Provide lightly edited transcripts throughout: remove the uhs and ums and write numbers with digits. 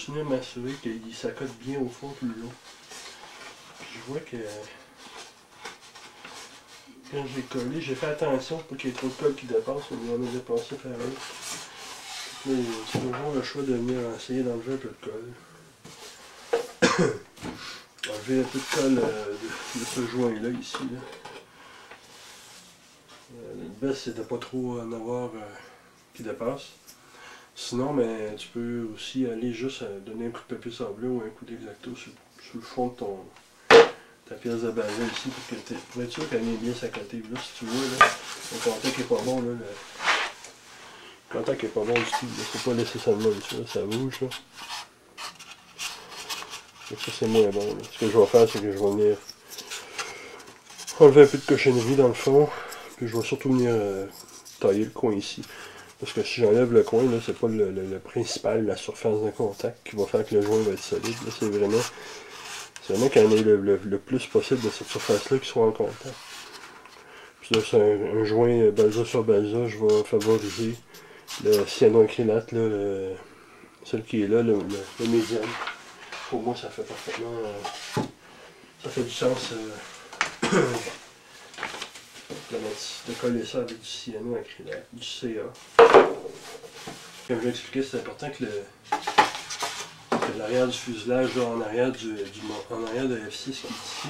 continuer à m'assurer qu'il s'accote bien au fond tout le long. Puis je vois que quand j'ai collé, j'ai fait attention pour qu'il y ait trop de colle qui dépasse, mais on a dépassé pareil. Là, j'ai toujours le choix de venir essayer d'enlever un peu de colle. Enlever un peu de colle de ce joint-là ici. Là. Le best c'est de ne pas trop en avoir qui dépasse. Sinon, mais tu peux aussi aller juste donner un coup de papier sablé ou un coup d'X-Acto sur le fond de ta pièce de bazin ici pour être sûr qu'elle est bien s'accoter. Là, si tu vois, là, le contact n'est pas bon. Là, le contact n'est pas bon du tout. Il ne faut pas laisser ça de même. Ça bouge. Là. Et ça, c'est moins bon. Là. Ce que je vais faire, c'est que je vais venir enlever un peu de cochonnerie dans le fond. Puis je vais surtout venir tailler le coin ici. Parce que si j'enlève le coin, là, c'est pas le principal, la surface de contact qui va faire que le joint va être solide. Là, c'est vraiment qu'il y en ait le plus possible de cette surface-là qui soit en contact. Puis là, c'est un joint balsa sur balsa, je vais favoriser le cyanoacrylate, là, celle qui est là, le médium. Pour moi, ça fait parfaitement... ça fait du sens de coller ça avec du cyanoacrylate, du CA. Comme je l'ai expliqué, c'est important que l'arrière du fuselage, là, en arrière de F6 qui est ici,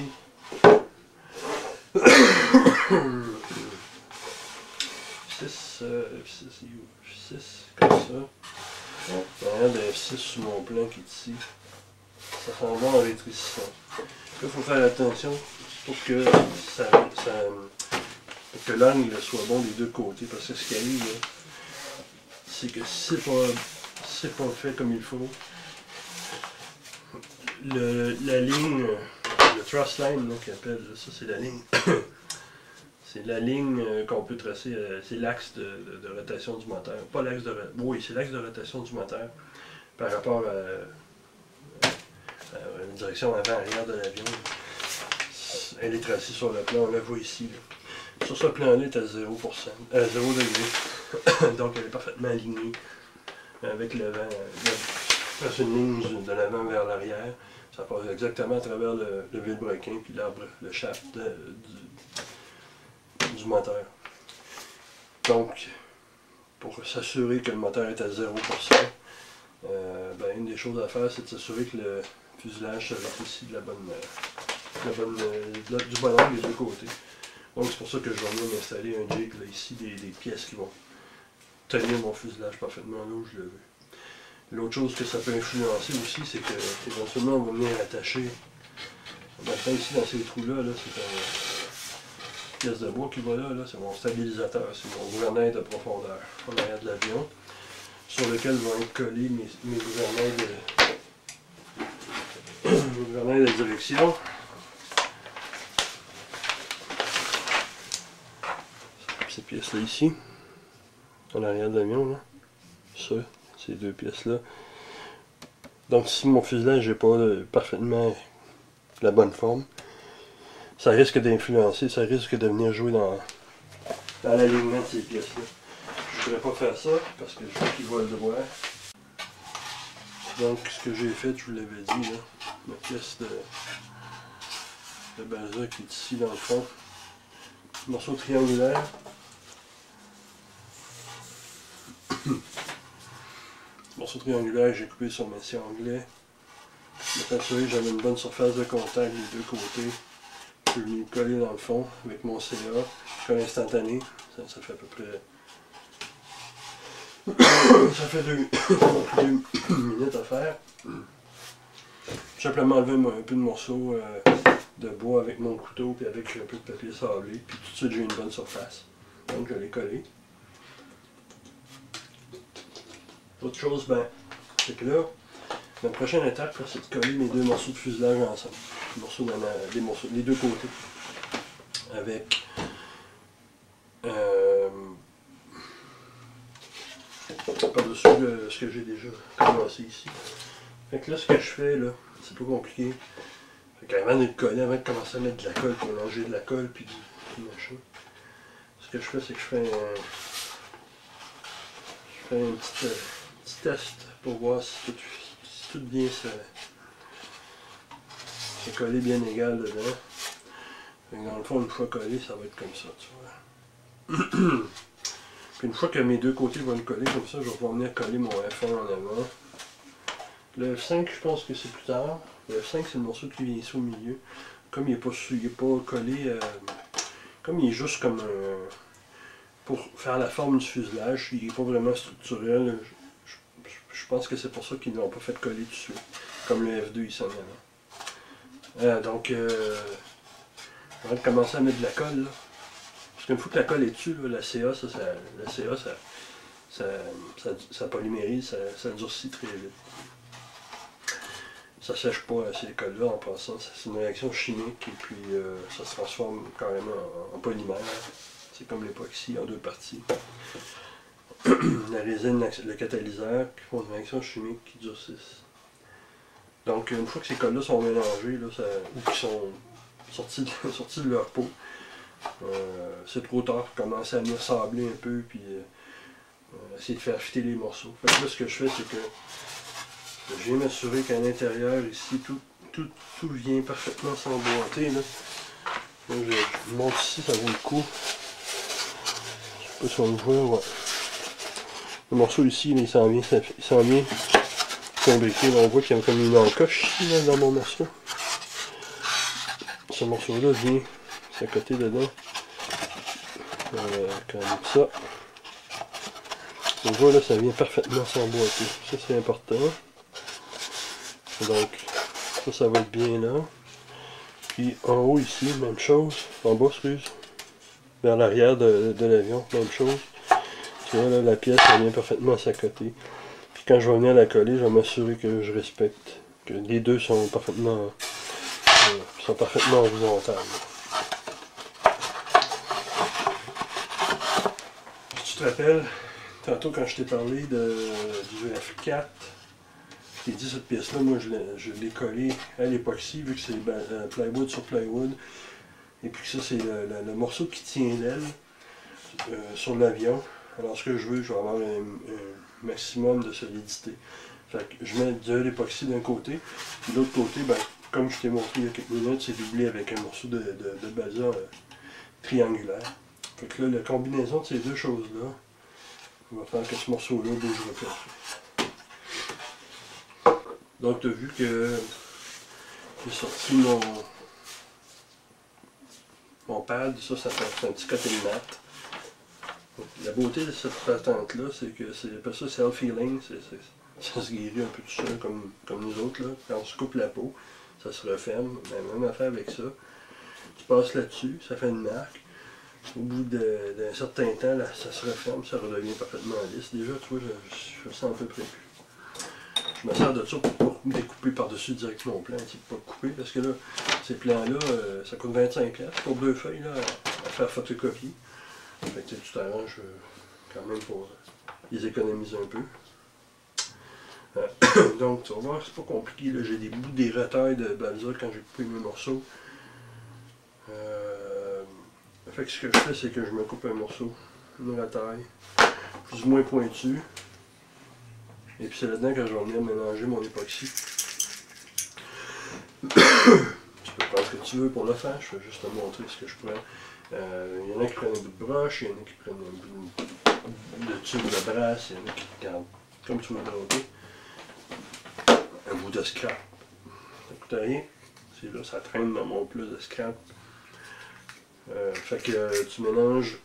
F6, comme ça, l'arrière de F6 sur mon plan qui est ici, ça s'en va en rétrécissant. Là, il faut faire attention pour que l'angle soit bon des deux côtés, parce que ce qui arrive, c'est que si c'est pas fait comme il faut, la ligne, le thrust line qu'ils appellent, ça c'est la ligne, c'est la ligne qu'on peut tracer, c'est l'axe de rotation du moteur, pas l'axe de rotation, oui c'est l'axe de rotation du moteur par rapport à une direction avant-arrière de l'avion. Elle est tracée sur le plan, on la voit ici. Là. Sur ce plan-là, elle est à 0 degré, donc elle est parfaitement alignée avec le vent. C'est une ligne de l'avant vers l'arrière. Ça passe exactement à travers le vilebrequin puis l'arbre, le shaft du moteur. Donc, pour s'assurer que le moteur est à 0%, une des choses à faire, c'est de s'assurer que le fuselage se rétrécit du bon angle des deux côtés. Donc c'est pour ça que je vais venir m'installer un jig là, ici, des pièces qui vont tenir mon fuselage parfaitement là où je le veux. L'autre chose que ça peut influencer aussi, c'est que éventuellement on va venir attacher, maintenant ici dans ces trous-là, c'est une pièce de bois qui va là, c'est mon stabilisateur, c'est mon gouvernail de profondeur en arrière de l'avion, sur lequel vont être collés mes gouvernails de direction. Ces pièces-là ici, en arrière de l'avion, là, ça. Ces deux pièces-là. Donc si mon fuselage n'est pas parfaitement la bonne forme, ça risque d'influencer, ça risque de venir jouer dans l'alignement de ces pièces-là. Je ne voudrais pas faire ça parce que je veux qu'il voit le droit. Donc ce que j'ai fait, je vous l'avais dit, là, ma pièce de balsa qui est ici dans le fond. Morceau triangulaire. Morceau triangulaire, j'ai coupé sur mes scie anglais. Je me suis assuré que j'avais une bonne surface de contact des deux côtés. Je suis venu coller dans le fond avec mon CA. Colle instantané. Ça fait à peu près. Ça fait 2 minutes à faire. J'ai simplement enlevé un peu de morceaux de bois avec mon couteau et avec un peu de papier sablé. Puis tout de suite j'ai une bonne surface. Donc je l'ai collé. L'autre chose, c'est que là, la prochaine étape, c'est de coller mes deux morceaux de fuselage ensemble. Les deux côtés. Avec par-dessus ce que j'ai déjà commencé ici. Fait que là, ce que je fais, là, c'est pas compliqué. Fait qu'avant de le coller, avant de commencer à mettre de la colle, pour mélanger de la colle puis du machin, ce que je fais, c'est que je fais un petit test pour voir si tout bien se coller bien égal dedans. Dans le fond, une fois collé, ça va être comme ça, tu vois. Puis une fois que mes deux côtés vont le coller comme ça, je vais venir coller mon F1 en avant. Le F5, je pense que c'est plus tard. Le F5, c'est le morceau qui vient ici au milieu. Comme il n'est pas collé, comme il est juste comme pour faire la forme du fuselage, il n'est pas vraiment structurel. Je pense que c'est pour ça qu'ils ne l'ont pas fait coller dessus, comme le F2 ici en avant. Donc, on va commencer à mettre de la colle, là. Parce qu'une fois que la colle est dessus, là, la CA, ça polymérise, ça durcit très vite. Ça sèche pas ces colles-là en passant, c'est une réaction chimique et puis ça se transforme carrément en polymère. C'est comme l'époxy en deux parties. La résine, le catalyseur qui font une réaction chimique qui durcissent. Donc une fois que ces colles-là sont mélangées, là, ou qui sont sortis de leur peau, c'est trop tard pour commencer à venir sabler un peu puis essayer de faire fitter les morceaux. Fait que là, ce que je fais, c'est que je viens m'assurer qu'à l'intérieur, ici, tout vient parfaitement s'emboîter. Là, je monte ici, ça vaut le coup. Je sais pas si on le voit, ouais. Le morceau ici, là, il s'en vient s'imbriquer. On voit qu'il y a comme une encoche ici, là, dans mon morceau. Ce morceau-là vient s'accoter dedans. Comme ça. On voit là, ça vient parfaitement s'emboîter. Ça, c'est important. Donc, ça va être bien là. Puis en haut ici, même chose. En bas, excuse. Vers l'arrière de l'avion, même chose. Tu vois là, la pièce, elle vient parfaitement s'accoter. Puis quand je vais venir la coller, je vais m'assurer que je respecte. Que les deux sont parfaitement horizontales. Si tu te rappelles, tantôt quand je t'ai parlé du F4, je t'ai dit cette pièce-là, moi je l'ai collée à l'époxy, vu que c'est plywood sur plywood. Et puis ça, c'est le morceau qui tient l'aile sur l'avion. Alors ce que je veux, je vais avoir un maximum de solidité. Fait que je mets de l'époxy d'un côté, puis de l'autre côté, ben, comme je t'ai montré il y a quelques minutes, c'est doublé avec un morceau de balsa triangulaire. Fait que là, la combinaison de ces deux choses-là va faire que ce morceau-là bougera plus après. Donc tu as vu que j'ai sorti mon pad, ça fait un petit côté mat. La beauté de cette patente-là, c'est que c'est ça self-healing, ça se guérit un peu tout seul comme nous autres. Là. Quand on se coupe la peau, ça se referme. Même affaire avec ça. Tu passes là-dessus, ça fait une marque. Au bout d'un certain temps, là, ça se referme, ça redevient parfaitement lisse. Déjà, tu vois, je sens à peu près plus. Je me sers de ça pour pas découper par-dessus directement au plan, pour pas couper, parce que là, ces plans-là, ça coûte 25$ pour 2 feuilles là, à faire photocopier. Fait que tu t'arranges quand même pour les économiser un peu. Donc tu vas voir, c'est pas compliqué, j'ai des bouts des retailles de balsa quand j'ai coupé mes morceaux. Fait que ce que je fais, c'est que je me coupe un morceau, une retaille, plus ou moins pointu. Et puis c'est là-dedans que je vais venir mélanger mon époxy. Tu peux prendre ce que tu veux pour le faire, je vais juste te montrer ce que je prends. Il y en a qui prennent un bout de broche, il y en a qui prennent un bout de tube de brasse, il y en a qui regardent comme tu veux broder. Un bout de scrap. Ça coûte rien. C'est là, ça traîne dans mon plus de scrap. Fait que tu mélanges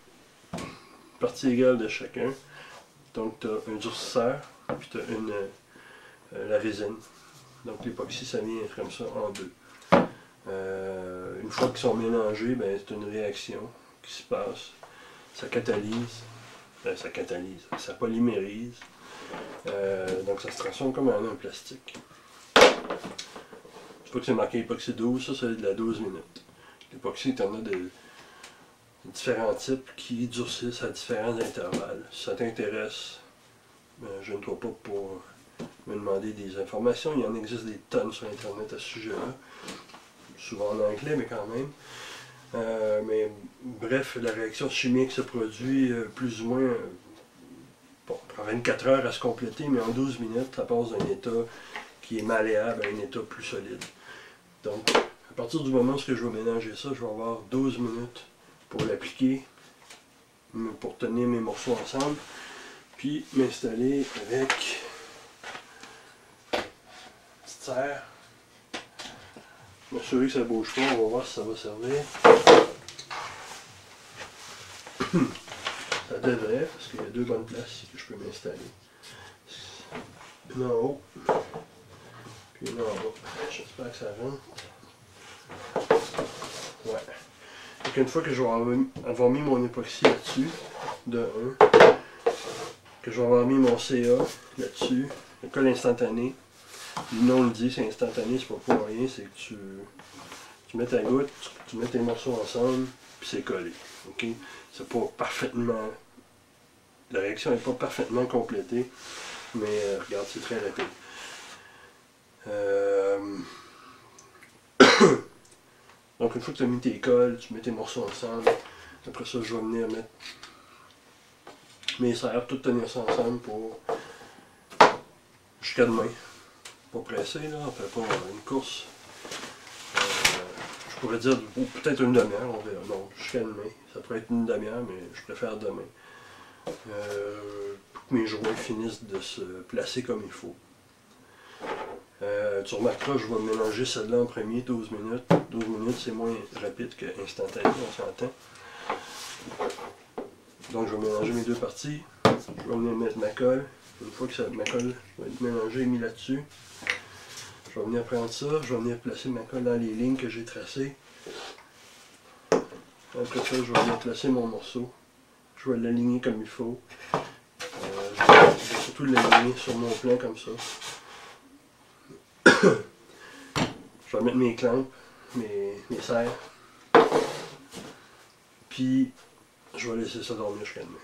une partie égale de chacun. Donc tu as un durcisseur, puis tu as la résine. Donc l'époxy, ça vient comme ça en deux. Une fois qu'ils sont mélangés, ben, c'est une réaction qui se passe. Ça catalyse, ça polymérise. Donc ça se transforme comme en un plastique. Je sais pas que c'est marqué époxy 12, ça c'est de la 12 minutes. L'époxy, tu en as de différents types qui durcissent à différents intervalles. Si ça t'intéresse, je ne dois pas pour me demander des informations. Il y en existe des tonnes sur internet à ce sujet-là. Souvent en anglais, mais quand même. Mais bref, la réaction chimique se produit plus ou moins, bon, prend 24 heures à se compléter, mais en 12 minutes, ça passe d'un état qui est malléable à un état plus solide. Donc, à partir du moment où je vais mélanger ça, je vais avoir 12 minutes pour l'appliquer, pour tenir mes morceaux ensemble, puis m'installer avec une petite serre. M'assurer que ça ne bouge pas, on va voir si ça va servir. Ça devrait, parce qu'il y a deux bonnes places ici que je peux m'installer. Une en haut, puis une en bas. J'espère que ça rentre. Ouais. Donc une fois que je vais avoir mis mon époxy là-dessus, de 1, que je vais avoir mis mon CA là-dessus, le colle instantané. Le nom le dit, c'est instantané, c'est pas pour rien, c'est que tu mets ta goutte, tu mets tes morceaux ensemble, puis c'est collé. Ok? C'est pas parfaitement. La réaction n'est pas parfaitement complétée, mais regarde, c'est très rapide. Donc une fois que tu as mis tes colles, tu mets tes morceaux ensemble. Après ça, je vais venir mettre mes serres, tout tenir ça ensemble pour jusqu'à demain. Pas pressé, là, on fait pas une course. Je pourrais dire peut-être une demi-heure, on verra. Non, jusqu'à demain. Ça pourrait être une demi-heure, mais je préfère demain. Pour que mes jouets finissent de se placer comme il faut. Tu remarqueras, je vais mélanger celle-là en premier, 12 minutes. 12 minutes, c'est moins rapide que instantané, on s'entend. Donc je vais mélanger mes deux parties. Je vais venir mettre ma colle. Une fois que ma colle va être mélangée et mise là-dessus, je vais venir prendre ça, je vais venir placer ma colle dans les lignes que j'ai tracées. Après ça, je vais venir placer mon morceau. Je vais l'aligner comme il faut. Je vais surtout l'aligner sur mon plan comme ça. Je vais mettre mes clampes, mes serres. Puis, je vais laisser ça dormir jusqu'à demain.